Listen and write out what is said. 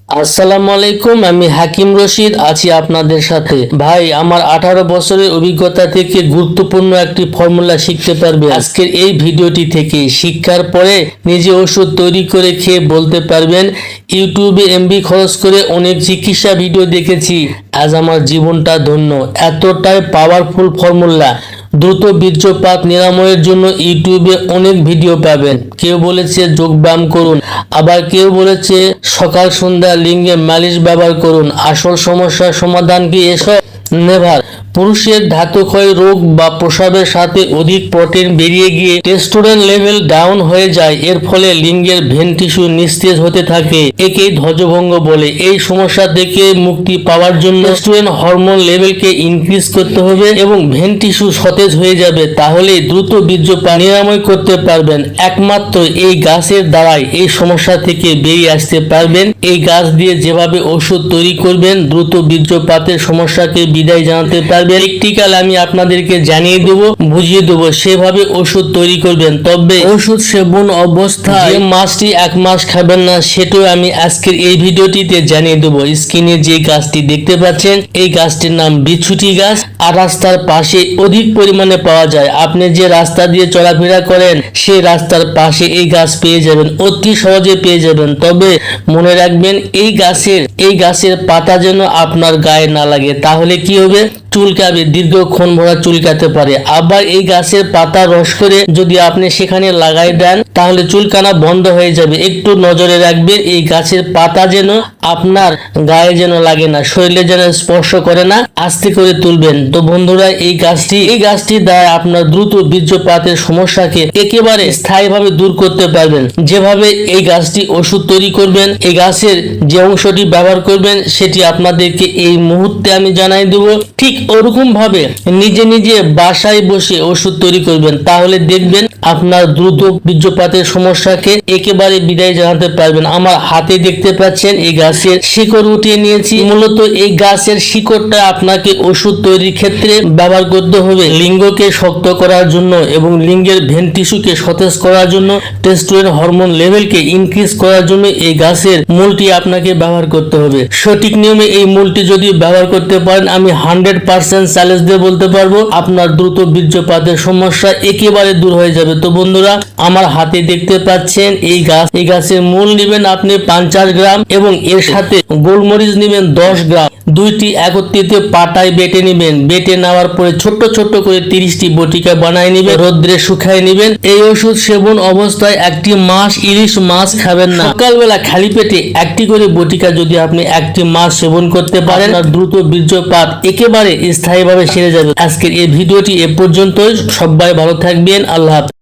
আসসালামু আলাইকুম, আমি হাকিম রশিদ আছি আপনাদের সাথে। ভাই, আমার 18 বছরের অভিজ্ঞতা থেকে গুরুত্বপূর্ণ একটি ফর্মুলা শিখতে পারবে আজকের এই ভিডিওটি থেকে। শিক্ষার পরে নিজে ওষুধ তৈরি করে খেয়ে বলতে পারবেন, ইউটিউবে এমবি খরচ করে অনেক চিকিৎসা ভিডিও দেখেছি, আজ আমার জীবনটা ধন্য। এতটাই পাওয়ারফুল ফর্মুলা। দ্রুত বীর্যপাত নিরাময়ের জন্য ইউটিউবে অনেক ভিডিও পাবেন। কেউ বলেছে যোগব্যায়াম করুন, আবার কেউ বলেছে সকাল সন্ধ্যা লিঙ্গে মালিশ ব্যবহার করুন। আসল সমস্যার সমাধান কি এসব? নেভার। পুরুষের ধাতুক্ষয় রোগ বা প্রস্রাবের সাথে অধিক প্রোটিন বেরিয়ে গিয়ে টেস্টোস্টেরন লেভেল ডাউন হয়ে যায়। এর ফলে লিঙ্গের ভেন টিস্যু নিস্তেজ হতে থাকে, একেই ধ্বজভঙ্গ বলে। এই সমস্যা থেকে মুক্তি পাওয়ার জন্য টেস্টোস্টেরন হরমোন লেভেলকে ইনক্রিজ করতে হবে এবং ভেন টিস্যু সতেজ হয়ে যাবে। তাহলে দ্রুত বীর্যপাত নিরাময় করতে পারবেন। একমাত্র এই গাছের দ্বারাই এই সমস্যা থেকে বেরিয়ে আসতে পারবেন। এই গাছ দিয়ে যেভাবে ওষুধ তৈরি করবেন, দ্রুত বীর্যপাতের সমস্যাকে বিদায় জানাতে পারবেন। প্র্যাকটিক্যাল আমি আপনাদেরকে জানিয়ে দেবো, বুঝিয়ে দেবো, সেভাবে ওষুধ তৈরি করবেন। তবে ওষুধ সেবন অবস্থায় যে মাসটি 1 মাস খাবেন না, সেটাও আমি আজকের এই ভিডিওটিতে জানিয়ে দেবো। স্ক্রিনে যে গাছটি দেখতে পাচ্ছেন, এই গাছটির নাম বিছুটি গাছ, আর রাস্তার পাশে অধিক পরিমাণে পাওয়া যায়। আপনি যে রাস্তা দিয়ে চলাফেরা করেন, সেই রাস্তার পাশে এই গাছ পেয়ে যাবেন, অতি সহজে পেয়ে যাবেন। তবে মনে রাখবেন, এই গাছের পাতা যেন আপনার গায়ে না লাগে, তাহলে কি হবে? চুলকাবে, দীর্ঘক্ষণ ভরা চুলকাতে পারে। আবার এই গাছের পাতা রস করে যদি আপনি সেখানে লাগাই দেন, তাহলে চুলকানা বন্ধ হয়ে যাবে। একটু নজরে রাখবেন, এই গাছের পাতা যেন আপনার গায়ে যেন লাগে না, শরীরে যেন স্পর্শ করে না, আস্তে করে তুলবেন। তো বন্ধুরা, এই গাছটি দ্বারা আপনার দ্রুত বীর্যপাতের সমস্যাকে একেবারে স্থায়ীভাবে দূর করতে পারবেন। যেভাবে এই গাছটি ওষুধ তৈরি করবেন, এই গাছের যে অংশটি ব্যবহার করবেন, সেটি আপনাদেরকে এই মুহূর্তে আমি জানাই দেবো। ঠিক ওরকম ভাবে নিজে নিজে বাসায় বসে ওষুধ তৈরি করবেন, তাহলে দেখবেন আপনার দ্রুত বীর্যপাতের সমস্যাকে একেবারে বিদায় জানাতে পারবেন। আমার হাতে দেখতে পাচ্ছেন, এই গাছের শিকড় উঠিয়ে নিয়েছি। মূলত এই গাছের শিকড়টা আপনাকে ওষুধ তৈরির ক্ষেত্রে ব্যবহার করতে হবে, লিঙ্গকে শক্ত করার জন্য এবং লিঙ্গের ভেন টিস্যুকে সতেজ করার জন্য, টেস্টোস্টেরন হরমোন লেভেলকে ইনক্রিজ করার জন্য এই গাছের মূলটি আপনাকে ব্যবহার করতে হবে। সঠিক নিয়মে এই মূলটি যদি ব্যবহার করতে পারেন, আমি 100% চ্যালেঞ্জ দিয়ে বলতে পারবো, আপনার দ্রুত বীর্যপাতের সমস্যা একেবারে দূর হয়ে যাবে। তো বন্ধুরা, আমার হাতে দেখতে পাচ্ছেন এই গাছের মূল নেবেন আপনি 50 গ্রাম এবং এর সাথে গোলমরিচ নেবেন 10 গ্রাম। দুইটি একত্রিত পাটায় বেটে নেবেন। বেটে নেওয়ার পরে ছোট্ট ছোট্ট করে 30টি বটিকা বানায় নেবেন, রোদ্রে শুকায় নেবেন। এই ওষুধ সেবন অবস্থায় 1 মাস ইলিশ মাছ খাবেন না। সকালবেলা খালি পেটে 1টি করে বটিকা যদি আপনি 1 মাস সেবন করতে পারেন, আর দ্রুত বীর্যপাত একেবারে স্থায়ীভাবে সেরে যাবে। আজকের এই ভিডিওটি এ পর্যন্তই। সবাই ভালো থাকবেন। আল্লাহ হাফেজ।